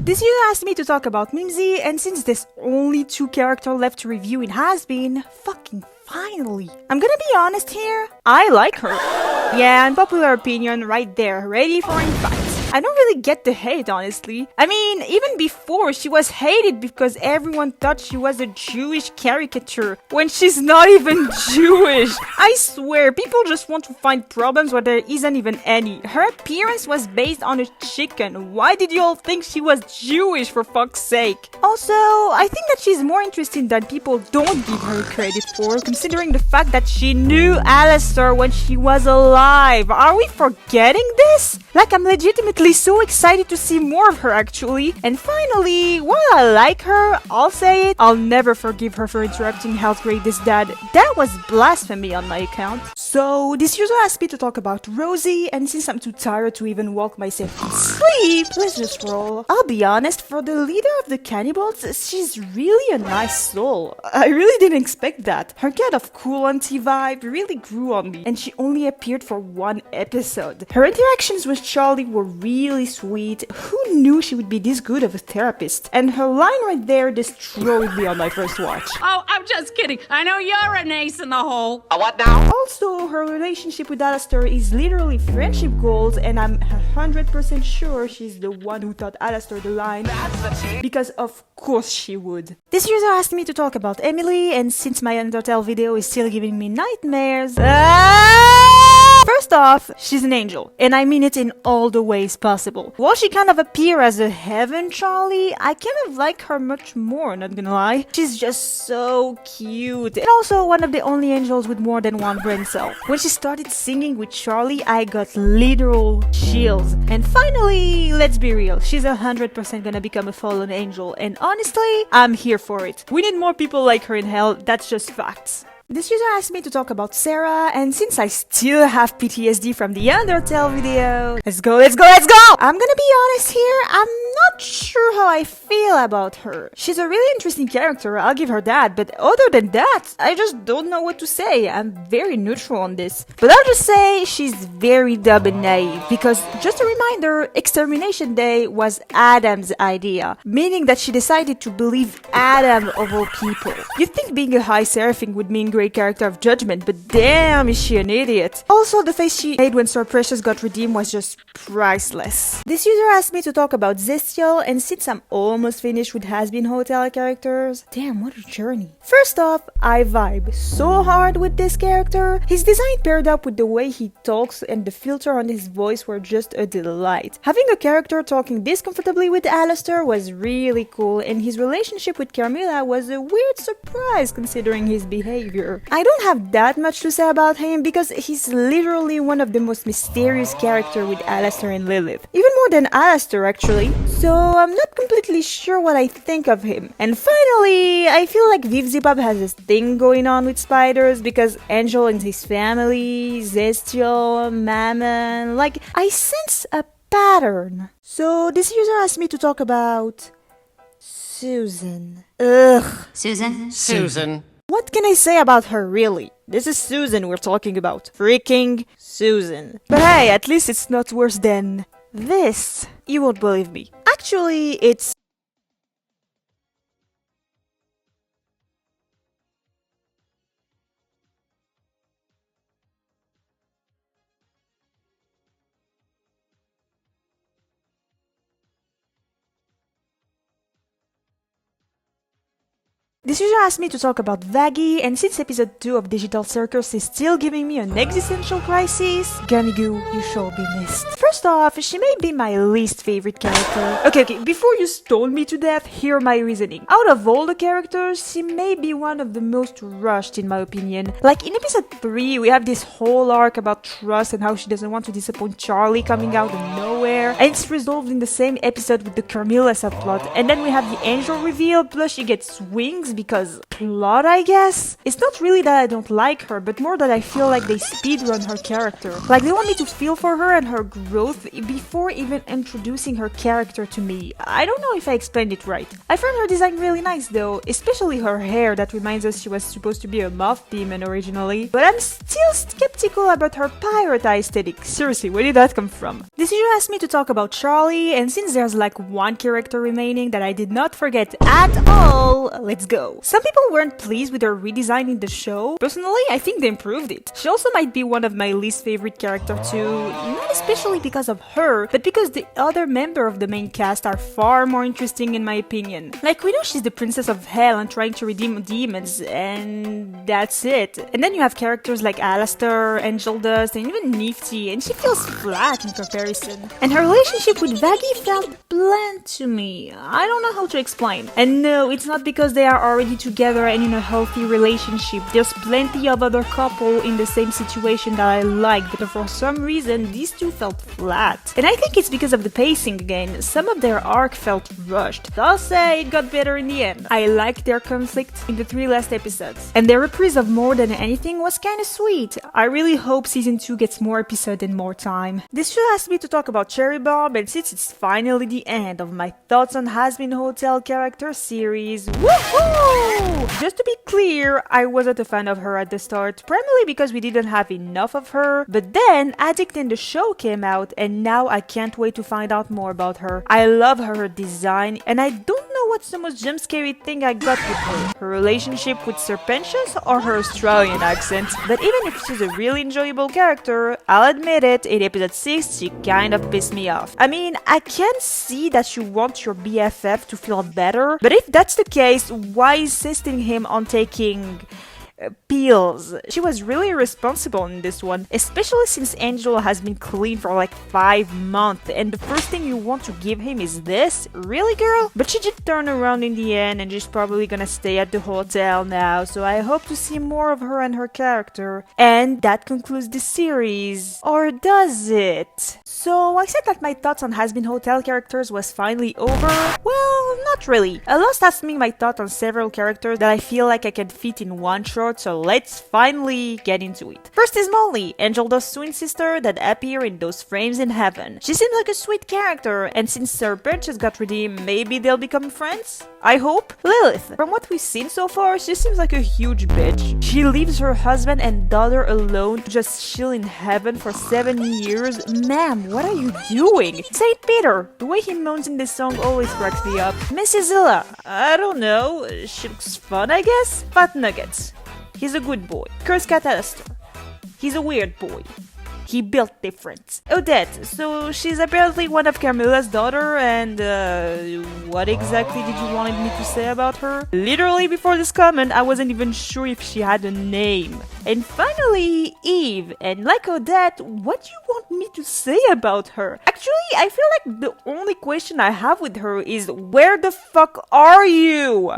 This user asked me to talk about Mimzy, and since there's only 2 characters left to review in Hazbin, fucking finally. I'm gonna be honest here, I like her. Yeah, unpopular opinion right there, ready for impact. I don't really get the hate, honestly. I mean, even before, she was hated because everyone thought she was a Jewish caricature, when she's not even Jewish. I swear, people just want to find problems where there isn't even any. Her appearance was based on a chicken. Why did you all think she was Jewish, for fuck's sake? Also, I think that she's more interesting than people don't give her credit for, considering the fact that she knew Alastor when she was alive. Are we forgetting this? Like, I'm legitimately so excited to see more of her, actually. And finally, while I like her, I'll say it, I'll never forgive her for interrupting Healthgrade's dad. That was blasphemy on my account. So, this user asked me to talk about Rosie, and since I'm too tired to even walk myself to sleep, let's just roll. I'll be honest, for the leader of the cannibals, she's really a nice soul. I really didn't expect that. Her kind of cool auntie vibe really grew on me, and she only appeared for 1 episode. Her interactions with Charlie were really sweet. Who knew she would be this good of a therapist? And her line right there destroyed me on my first watch. Oh, I'm just kidding. I know you're an ace in the hole. What now? Also, her relationship with Alastor is literally friendship goals, and I'm 100% sure she's the one who taught Alastor the line. Because of course she would. This user asked me to talk about Emily, and since my Undertale video is still giving me nightmares... First off, she's an angel, and I mean it in all the ways possible. While she kind of appears as a heaven Charlie, I kind of like her much more, not gonna lie. She's just so cute, and also one of the only angels with more than 1 brain cell. When she started singing with Charlie, I got literal chills. And finally, let's be real, she's 100% gonna become a fallen angel, and honestly, I'm here for it. We need more people like her in hell, that's just facts. This user asked me to talk about Sera, and since I still have PTSD from the Undertale video... Let's go! I'm gonna be honest here, I'm not sure how I feel about her. She's a really interesting character, I'll give her that, but other than that, I just don't know what to say. I'm very neutral on this. But I'll just say she's very dumb and naive, because just a reminder, Extermination Day was Adam's idea, meaning that she decided to believe Adam of all people. You'd think being a high seraphim would mean great character of judgment, but damn is she an idiot. Also, the face she made when Sir Precious got redeemed was just priceless. This user asked me to talk about Zestial, and since I'm almost finished with Hazbin Hotel characters, damn, what a journey. First off, I vibe so hard with this character. His design paired up with the way he talks and the filter on his voice were just a delight. Having a character talking this comfortably with Alastor was really cool, and his relationship with Carmilla was a weird surprise considering his behavior. I don't have that much to say about him because he's literally one of the most mysterious characters with Alastor and Lilith. Even more than Alastor actually. So I'm not completely sure what I think of him. And finally, I feel like Mimzy has this thing going on with spiders because Angel and his family, Zestial, Mammon, like I sense a pattern. So this user asked me to talk about Susan. Ugh. Susan. What can I say about her, really? This is Susan we're talking about. Freaking Susan. But hey, at least it's not worse than this. You won't believe me. Actually, it's... This user asked me to talk about Vaggie, and since episode 2 of Digital Circus is still giving me an existential crisis, Gumigoo, you shall be missed. First off, she may be my least favorite character. Okay, before you stone me to death, hear my reasoning. Out of all the characters, she may be one of the most rushed in my opinion. Like in episode 3, we have this whole arc about trust and how she doesn't want to disappoint Charlie coming out of nowhere, and it's resolved in the same episode with the Carmilla subplot, and then we have the angel reveal, plus she gets wings because plot, I guess? It's not really that I don't like her, but more that I feel like they speedrun her character. Like they want me to feel for her and her growth before even introducing her character to me. I don't know if I explained it right. I found her design really nice though, especially her hair that reminds us she was supposed to be a moth demon originally. But I'm still skeptical about her pirate eye aesthetic. Seriously, where did that come from? This video asked me to talk about Charlie, and since there's like one character remaining that I did not forget at all, let's go. Some people weren't pleased with her redesign in the show. Personally, I think they improved it. She also might be one of my least favorite characters too, not especially because of her, but because the other members of the main cast are far more interesting in my opinion. Like, we know she's the princess of hell and trying to redeem demons, and that's it. And then you have characters like Alastor, Angel Dust, and even Nifty, and she feels flat in comparison. And her relationship with Vaggie felt bland to me. I don't know how to explain. And no, it's not because they are already together and in a healthy relationship. There's plenty of other couple in the same situation that I like, but for some reason these two felt flat. And I think it's because of the pacing again. Some of their arc felt rushed. I'll say it got better in the end. I liked their conflict in the 3 last episodes. And their reprise of More Than Anything was kinda sweet. I really hope season 2 gets more episodes and more time. This show asked me to talk about Cherri Bomb, and since it's finally the end of my thoughts on Hazbin Hotel character series, woohoo! Just to be clear, I wasn't a fan of her at the start, primarily because we didn't have enough of her, but then Addict in the show came out, and now I can't wait to find out more about her. I love her design, and I don't know what's the most jump-scary thing I got with her. Her relationship with Serpentious or her Australian accent. But even if she's a really enjoyable character, I'll admit it, in episode 6 she kind of pissed me off. I mean, I can see that you want your BFF to feel better, but if that's the case, why insisting him on taking pills? She was really irresponsible in this one, especially since Angel has been clean for like 5 months and the first thing you want to give him is this? Really, girl? But she did turn around in the end and she's probably gonna stay at the hotel now, so I hope to see more of her and her character. And that concludes the series. Or does it? So I said that my thoughts on Hazbin Hotel characters was finally over. Well, not really. I lost asking my thoughts on several characters that I feel like I can fit in one shot, so let's finally get into it. First is Molly, Angel Dust's twin sister that appear in those frames in heaven. She seems like a sweet character, and since her purchase got redeemed, maybe they'll become friends? I hope. Lilith, from what we've seen so far, she seems like a huge bitch. She leaves her husband and daughter alone to just chill in heaven for 7 years. Ma'am, what are you doing? Saint Peter, the way he moans in this song always cracks me up. Missi Zilla, I don't know, she looks fun I guess? Fat Nuggets, he's a good boy. Cat Alastor, he's a weird boy. He built different. Odette, so she's apparently one of Carmilla's daughter, and what exactly did you want me to say about her? Literally before this comment, I wasn't even sure if she had a name. And finally, Eve, and like Odette, what do you want me to say about her? Actually, I feel like the only question I have with her is, where the fuck are you?